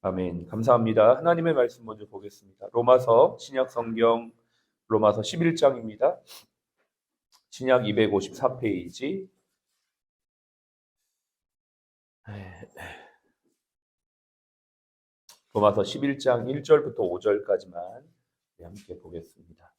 아멘. 감사합니다. 하나님의 말씀 먼저 보겠습니다. 로마서 신약 성경 로마서 11장입니다. 신약 254페이지. 로마서 11장 1절부터 5절까지만 함께 보겠습니다.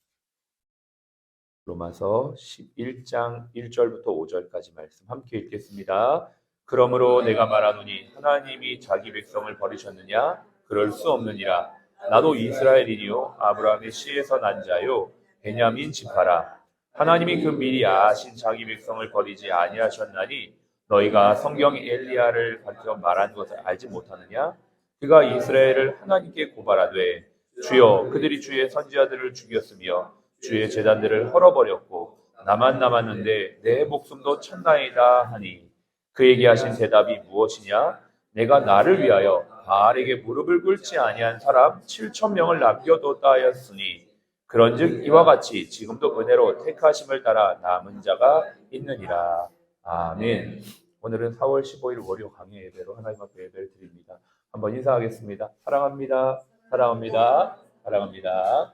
로마서 11장 1절부터 5절까지 말씀 함께 읽겠습니다. 그러므로 내가 말하노니 하나님이 자기 백성을 버리셨느냐? 그럴 수 없느니라. 나도 이스라엘이요 아브라함의 씨에서 난 자요 베냐민 지파라. 하나님이 그 미리 아신 자기 백성을 버리지 아니하셨나니 너희가 성경 엘리야를 가르쳐 말한 것을 알지 못하느냐? 그가 이스라엘을 하나님께 고발하되 주여 그들이 주의 선지자들을 죽였으며 주의 제단들을 헐어버렸고 나만 남았는데 내 목숨도 쳤나이다 하니 그에게 하신 대답이 무엇이냐? 내가 나를 위하여 바알에게 무릎을 꿇지 아니한 사람 7,000명을 남겨뒀다 하였으니 그런즉 이와 같이 지금도 은혜로 택하심을 따라 남은 자가 있느니라. 아멘. 오늘은 4월 15일 월요 강해 예배로 하나님 앞에 예배를 드립니다. 한번 인사하겠습니다. 사랑합니다. 사랑합니다. 사랑합니다.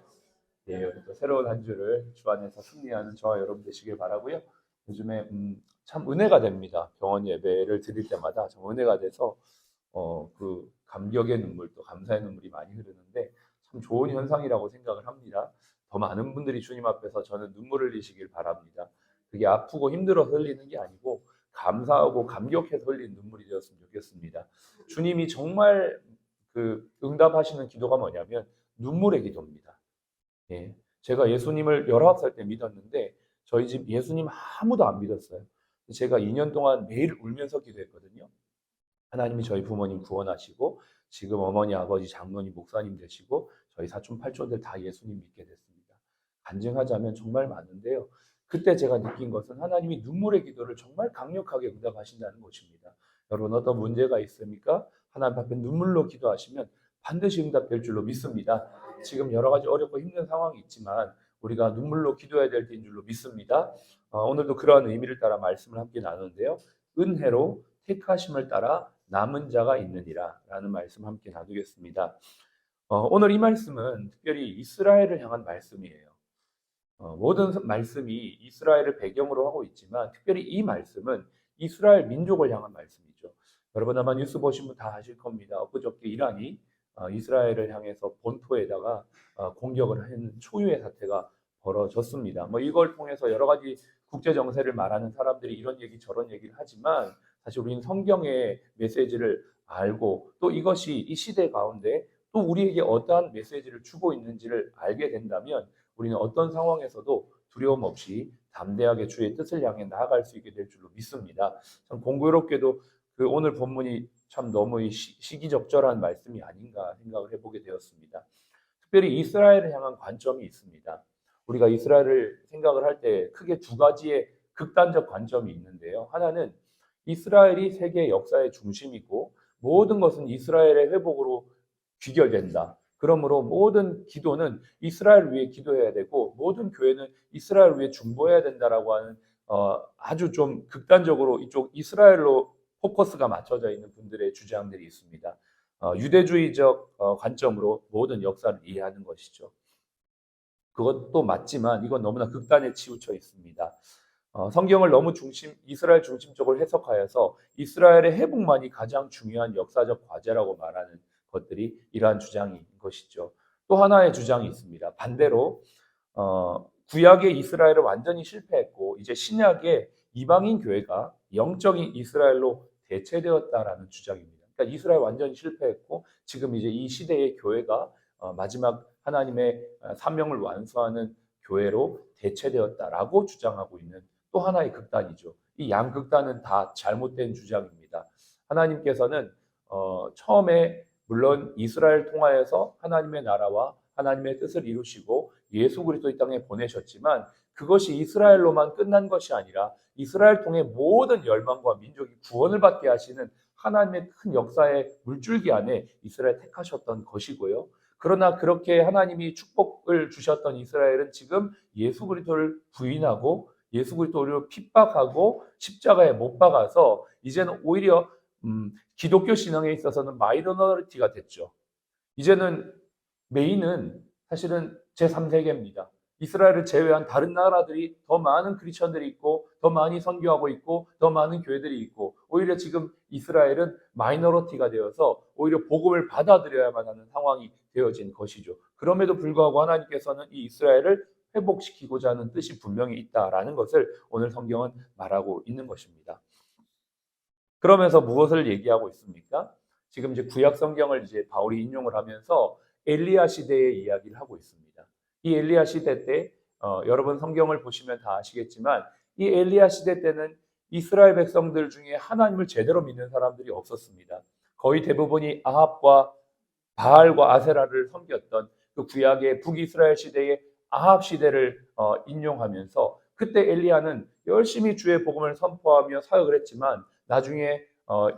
네, 오늘도 새로운 한 주를 주 안에서 승리하는 저와 여러분 되시길 바라고요. 요즘에 참 은혜가 됩니다. 병원 예배를 드릴 때마다 참 은혜가 돼서 그 감격의 눈물 또 감사의 눈물이 많이 흐르는데 참 좋은 현상이라고 생각을 합니다. 더 많은 분들이 주님 앞에서 저는 눈물을 흘리시길 바랍니다. 그게 아프고 힘들어서 흘리는 게 아니고 감사하고 감격해서 흘리는 눈물이 되었으면 좋겠습니다. 주님이 정말 그 응답하시는 기도가 뭐냐면 눈물의 기도입니다. 예, 제가 예수님을 19살 때 믿었는데 저희 집 예수님 아무도 안 믿었어요. 제가 2년 동안 매일 울면서 기도했거든요. 하나님이 저희 부모님 구원하시고 지금 어머니, 아버지, 장로님, 목사님 되시고 저희 사촌, 팔촌들 다 예수님 믿게 됐습니다. 간증하자면 정말 많은데요. 그때 제가 느낀 것은 하나님이 눈물의 기도를 정말 강력하게 응답하신다는 것입니다. 여러분 어떤 문제가 있습니까? 하나님 앞에 눈물로 기도하시면 반드시 응답될 줄로 믿습니다. 지금 여러 가지 어렵고 힘든 상황이 있지만 우리가 눈물로 기도해야 될 때인 줄로 믿습니다. 오늘도 그러한 의미를 따라 말씀을 함께 나누는데요. 은혜로 택하심을 따라 남은 자가 있느니라 라는 말씀 함께 나누겠습니다. 오늘 이 말씀은 특별히 이스라엘을 향한 말씀이에요. 모든 말씀이 이스라엘을 배경으로 하고 있지만 특별히 이 말씀은 이스라엘 민족을 향한 말씀이죠. 여러분 아마 뉴스 보신 분 다 아실 겁니다. 엊그저께 이란이 이스라엘을 향해서 본토에다가 공격을 하는 초유의 사태가 벌어졌습니다. 뭐 이걸 통해서 여러 가지 국제 정세를 말하는 사람들이 이런 얘기 저런 얘기를 하지만 사실 우리는 성경의 메시지를 알고 또 이것이 이 시대 가운데 또 우리에게 어떠한 메시지를 주고 있는지를 알게 된다면 우리는 어떤 상황에서도 두려움 없이 담대하게 주의 뜻을 향해 나아갈 수 있게 될 줄로 믿습니다. 참 공교롭게도 그 오늘 본문이 참 너무 시기적절한 말씀이 아닌가 생각을 해보게 되었습니다. 특별히 이스라엘을 향한 관점이 있습니다. 우리가 이스라엘을 생각을 할 때 크게 두 가지의 극단적 관점이 있는데요. 하나는 이스라엘이 세계 역사의 중심이고 모든 것은 이스라엘의 회복으로 귀결된다. 그러므로 모든 기도는 이스라엘 위해 기도해야 되고 모든 교회는 이스라엘 위해 중보해야 된다라고 하는 아주 좀 극단적으로 이쪽 이스라엘로 포커스가 맞춰져 있는 분들의 주장들이 있습니다. 유대주의적 관점으로 모든 역사를 이해하는 것이죠. 그것도 맞지만 이건 너무나 극단에 치우쳐 있습니다. 성경을 너무 이스라엘 중심적으로 해석하여서 이스라엘의 회복만이 가장 중요한 역사적 과제라고 말하는 것들이 이러한 주장인 것이죠. 또 하나의 주장이 있습니다. 반대로 구약의 이스라엘은 완전히 실패했고 이제 신약의 이방인 교회가 영적인 이스라엘로 대체되었다라는 주장입니다. 그러니까 이스라엘 완전히 실패했고 지금 이제 이 시대의 교회가 마지막 하나님의 사명을 완수하는 교회로 대체되었다라고 주장하고 있는 또 하나의 극단이죠. 이 양극단은 다 잘못된 주장입니다. 하나님께서는 처음에 물론 이스라엘 통하여서 하나님의 나라와 하나님의 뜻을 이루시고 예수 그리스도 이 땅에 보내셨지만 그것이 이스라엘로만 끝난 것이 아니라 이스라엘 통해 모든 열방과 민족이 구원을 받게 하시는 하나님의 큰 역사의 물줄기 안에 이스라엘 택하셨던 것이고요. 그러나 그렇게 하나님이 축복을 주셨던 이스라엘은 지금 예수 그리스도를 부인하고 예수 그리스도를 핍박하고 십자가에 못 박아서 이제는 오히려 기독교 신앙에 있어서는 마이너리티가 됐죠. 이제는 메인은 사실은 제3세계입니다. 이스라엘을 제외한 다른 나라들이 더 많은 크리스천들이 있고 더 많이 선교하고 있고 더 많은 교회들이 있고 오히려 지금 이스라엘은 마이너리티가 되어서 오히려 복음을 받아들여야만 하는 상황이 되어진 것이죠. 그럼에도 불구하고 하나님께서는 이 이스라엘을 회복시키고자 하는 뜻이 분명히 있다라는 것을 오늘 성경은 말하고 있는 것입니다. 그러면서 무엇을 얘기하고 있습니까? 지금 이제 구약 성경을 이제 바울이 인용을 하면서 엘리야 시대의 이야기를 하고 있습니다. 이 엘리야 시대 때 여러분 성경을 보시면 다 아시겠지만 이 엘리야 시대 때는 이스라엘 백성들 중에 하나님을 제대로 믿는 사람들이 없었습니다. 거의 대부분이 아합과 바알과 아세라를 섬겼던 그 구약의 북이스라엘 시대의 아합 시대를 인용하면서 그때 엘리야는 열심히 주의 복음을 선포하며 사역을 했지만 나중에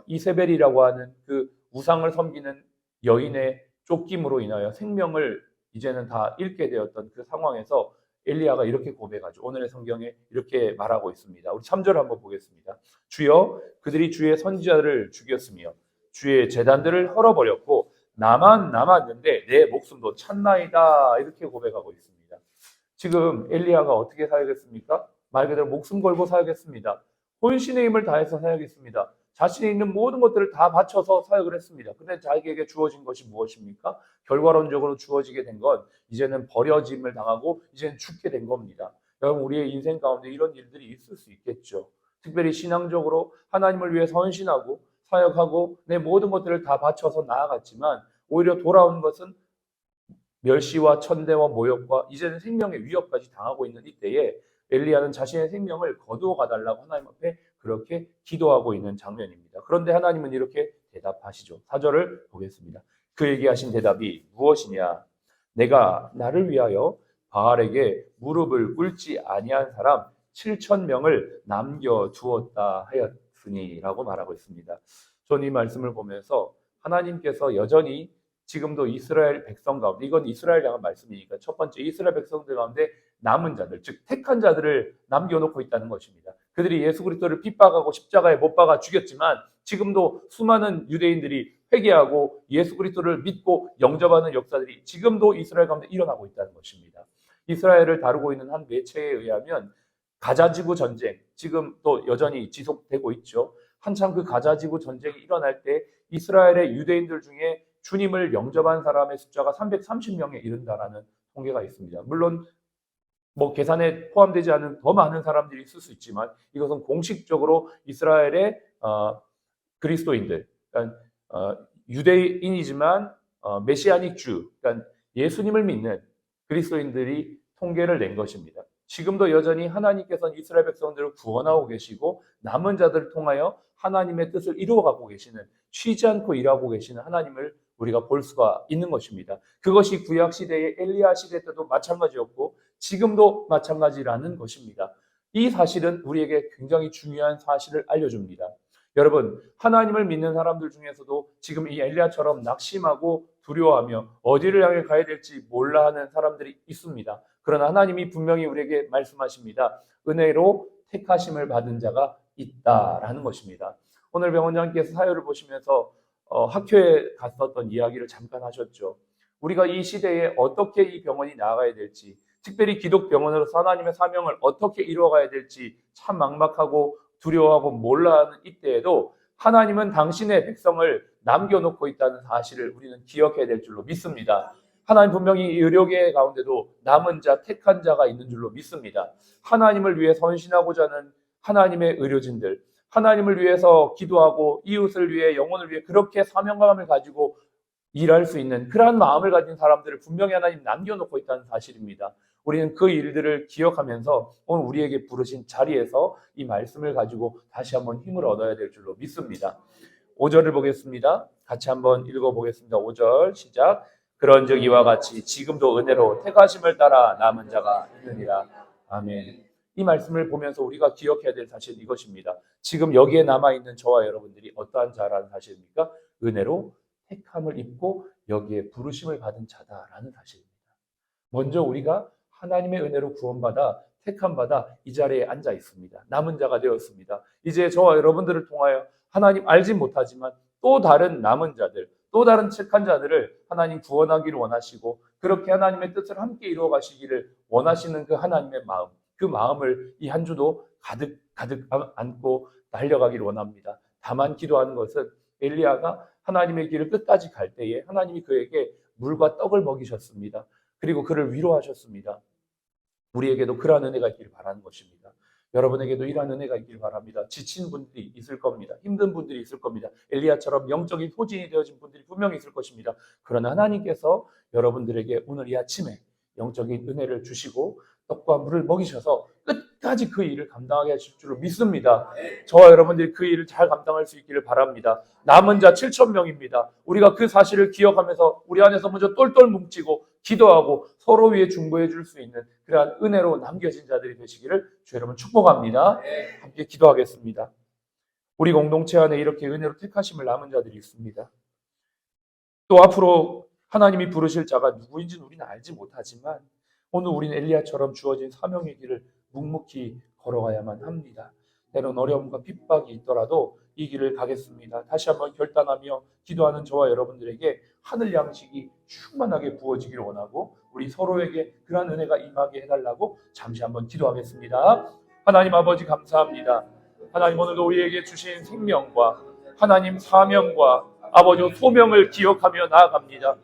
이세벨이라고 하는 그 우상을 섬기는 여인의 쫓김으로 인하여 생명을 이제는 다 잃게 되었던 그 상황에서 엘리야가 이렇게 고백하죠. 오늘의 성경에 이렇게 말하고 있습니다. 우리 3절 한번 보겠습니다. 주여 그들이 주의 선지자를 죽였으며 주의 제단들을 헐어버렸고 나만 남았는데 내 목숨도 찾나이다 이렇게 고백하고 있습니다. 지금 엘리야가 어떻게 사역했습니까? 말 그대로 목숨 걸고 사역했습니다. 혼신의 힘을 다해서 사역했습니다. 자신이 있는 모든 것들을 다 바쳐서 사역을 했습니다. 근데 자기에게 주어진 것이 무엇입니까? 결과론적으로 주어지게 된 건 이제는 버려짐을 당하고 이제는 죽게 된 겁니다. 여러분 우리의 인생 가운데 이런 일들이 있을 수 있겠죠. 특별히 신앙적으로 하나님을 위해 헌신하고 사역하고 내 모든 것들을 다 바쳐서 나아갔지만 오히려 돌아온 것은 멸시와 천대와 모욕과 이제는 생명의 위협까지 당하고 있는 이때에 엘리야는 자신의 생명을 거두어 가달라고 하나님 앞에 그렇게 기도하고 있는 장면입니다. 그런데 하나님은 이렇게 대답하시죠. 4절을 보겠습니다. 그에게 하신 대답이 무엇이냐? 내가 나를 위하여 바알에게 무릎을 꿇지 아니한 사람 7,000명을 남겨두었다 하였으니라고 말하고 있습니다. 저는 이 말씀을 보면서 하나님께서 여전히 지금도 이스라엘 백성 가운데 이건 이스라엘 향한 말씀이니까 첫 번째 이스라엘 백성들 가운데 남은 자들 즉 택한 자들을 남겨놓고 있다는 것입니다. 그들이 예수 그리스도를 핍박하고 십자가에 못 박아 죽였지만 지금도 수많은 유대인들이 회개하고 예수 그리스도를 믿고 영접하는 역사들이 지금도 이스라엘 가운데 일어나고 있다는 것입니다. 이스라엘을 다루고 있는 한 매체에 의하면 가자지구 전쟁 지금 또 여전히 지속되고 있죠. 한참 그 가자지구 전쟁이 일어날 때 이스라엘의 유대인들 중에 주님을 영접한 사람의 숫자가 330명에 이른다라는 통계가 있습니다. 물론 뭐 계산에 포함되지 않은 더 많은 사람들이 있을 수 있지만 이것은 공식적으로 이스라엘의 그리스도인들, 그러니까 유대인이지만 메시아닉 주, 그러니까 예수님을 믿는 그리스도인들이 통계를 낸 것입니다. 지금도 여전히 하나님께서는 이스라엘 백성들을 구원하고 계시고 남은 자들을 통하여 하나님의 뜻을 이루어가고 계시는 쉬지 않고 일하고 계시는 하나님을 우리가 볼 수가 있는 것입니다. 그것이 구약 시대의 엘리야 시대 때도 마찬가지였고 지금도 마찬가지라는 것입니다. 이 사실은 우리에게 굉장히 중요한 사실을 알려줍니다. 여러분 하나님을 믿는 사람들 중에서도 지금 이 엘리야처럼 낙심하고 두려워하며 어디를 향해 가야 될지 몰라 하는 사람들이 있습니다. 그러나 하나님이 분명히 우리에게 말씀하십니다. 은혜로 택하심을 받은 자가 있다라는 것입니다. 오늘 병원장님께서 사회를 보시면서 학교에 갔었던 이야기를 잠깐 하셨죠. 우리가 이 시대에 어떻게 이 병원이 나아가야 될지, 특별히 기독병원으로서 하나님의 사명을 어떻게 이루어가야 될지 참 막막하고 두려워하고 몰라하는 이때에도 하나님은 당신의 백성을 남겨놓고 있다는 사실을 우리는 기억해야 될 줄로 믿습니다. 하나님 분명히 의료계 가운데도 남은 자, 택한 자가 있는 줄로 믿습니다. 하나님을 위해 헌신하고자 하는 하나님의 의료진들, 하나님을 위해서 기도하고 이웃을 위해 영혼을 위해 그렇게 사명감을 가지고 일할 수 있는 그러한 마음을 가진 사람들을 분명히 하나님 남겨놓고 있다는 사실입니다. 우리는 그 일들을 기억하면서 오늘 우리에게 부르신 자리에서 이 말씀을 가지고 다시 한번 힘을 얻어야 될 줄로 믿습니다. 5절을 보겠습니다. 같이 한번 읽어보겠습니다. 5절 시작. 그런즉 이와 같이 지금도 은혜로 택하심을 따라 남은 자가 있느니라. 아멘. 이 말씀을 보면서 우리가 기억해야 될 사실은 이것입니다. 지금 여기에 남아있는 저와 여러분들이 어떠한 자라는 사실입니까? 은혜로 택함을 입고 여기에 부르심을 받은 자다라는 사실입니다. 먼저 우리가 하나님의 은혜로 구원받아 택함받아 이 자리에 앉아 있습니다. 남은 자가 되었습니다. 이제 저와 여러분들을 통하여 하나님 알지 못하지만 또 다른 남은 자들, 또 다른 착한 자들을 하나님 구원하기를 원하시고 그렇게 하나님의 뜻을 함께 이루어 가시기를 원하시는 그 하나님의 마음, 그 마음을 이 한 주도 가득 안고 달려가기를 원합니다. 다만 기도하는 것은 엘리야가 하나님의 길을 끝까지 갈 때에 하나님이 그에게 물과 떡을 먹이셨습니다. 그리고 그를 위로하셨습니다. 우리에게도 그러한 은혜가 있기를 바라는 것입니다. 여러분에게도 이러한 은혜가 있기를 바랍니다. 지친 분들이 있을 겁니다. 힘든 분들이 있을 겁니다. 엘리야처럼 영적인 소진이 되어진 분들이 분명히 있을 것입니다. 그러나 하나님께서 여러분들에게 오늘 이 아침에 영적인 은혜를 주시고 떡과 물을 먹이셔서 끝까지 그 일을 감당하게 하실 줄로 믿습니다. 저와 여러분들이 그 일을 잘 감당할 수 있기를 바랍니다. 남은 자 7,000명입니다. 우리가 그 사실을 기억하면서 우리 안에서 먼저 똘똘 뭉치고 기도하고 서로 위해 중보해 줄 수 있는 그러한 은혜로 남겨진 자들이 되시기를 주 여러분 축복합니다. 함께 기도하겠습니다. 우리 공동체 안에 이렇게 은혜로 택하심을 남은 자들이 있습니다. 또 앞으로 하나님이 부르실 자가 누구인지는 우리는 알지 못하지만 오늘 우리는 엘리야처럼 주어진 사명의 길을 묵묵히 걸어가야만 합니다. 때론 어려움과 핍박이 있더라도 이 길을 가겠습니다. 다시 한번 결단하며 기도하는 저와 여러분들에게 하늘 양식이 충만하게 부어지기를 원하고 우리 서로에게 그러한 은혜가 임하게 해달라고 잠시 한번 기도하겠습니다. 하나님 아버지 감사합니다. 하나님 오늘도 우리에게 주신 생명과 하나님 사명과 아버지 소명을 기억하며 나아갑니다.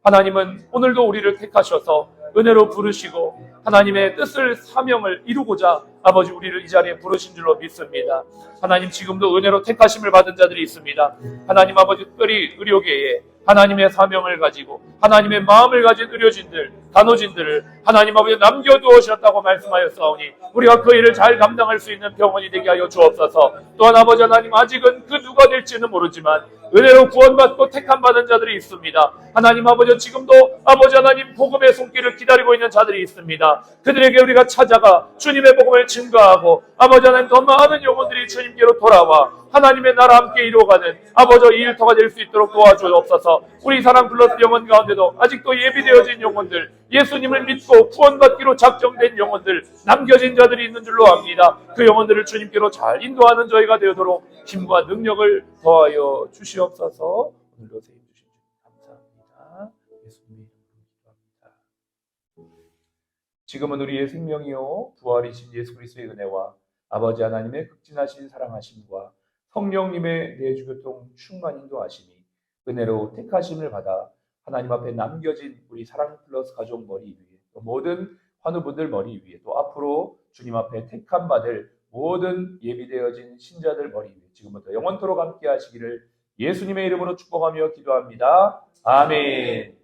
하나님은 오늘도 우리를 택하셔서 은혜로 부르시고 하나님의 뜻을 사명을 이루고자 아버지 우리를 이 자리에 부르신 줄로 믿습니다. 하나님 지금도 은혜로 택하심을 받은 자들이 있습니다. 하나님 아버지 특별히 의료계에 하나님의 사명을 가지고 하나님의 마음을 가진 의료진들, 간호진들을 하나님 아버지 남겨두셨다고 말씀하였사오니 우리가 그 일을 잘 감당할 수 있는 병원이 되게 하여 주옵소서. 또한 아버지 하나님 아직은 그 누가 될지는 모르지만 은혜로 구원받고 택함받은 자들이 있습니다. 하나님 아버지 지금도 아버지 하나님 복음의 손길을 기다리고 있는 자들이 있습니다. 그들에게 우리가 찾아가 주님의 복음을 증거하고 아버지 하나님 더 많은 영혼들이 주님께로 돌아와 하나님의 나라 함께 이루어가는 아버지 이 일터가 될 수 있도록 도와주옵소서. 우리 사랑 플러스 영혼 가운데도 아직도 예비되어진 영혼들, 예수님을 믿고 구원받기로 작정된 영혼들, 남겨진 자들이 있는 줄로 압니다. 그 영혼들을 주님께로 잘 인도하는 저희가 되도록 힘과 능력을 더하여 주시옵소서. 오늘도 세임 주신 주 감사합니다. 예수님의 이름으로 기도합니다. 지금은 우리의 생명이요 부활이신 예수 그리스도의 은혜와 아버지 하나님의 극진하신 사랑하심과 성령님의 내주교통 충만 인도하심이 은혜로 택하심을 받아 하나님 앞에 남겨진 우리 사랑 플러스 가족 머리 위에 또 모든 환우분들 머리 위에 또 앞으로 주님 앞에 택함 받을 모든 예비되어진 신자들 머리 위에 지금부터 영원토록 함께 하시기를 예수님의 이름으로 축복하며 기도합니다. 아멘.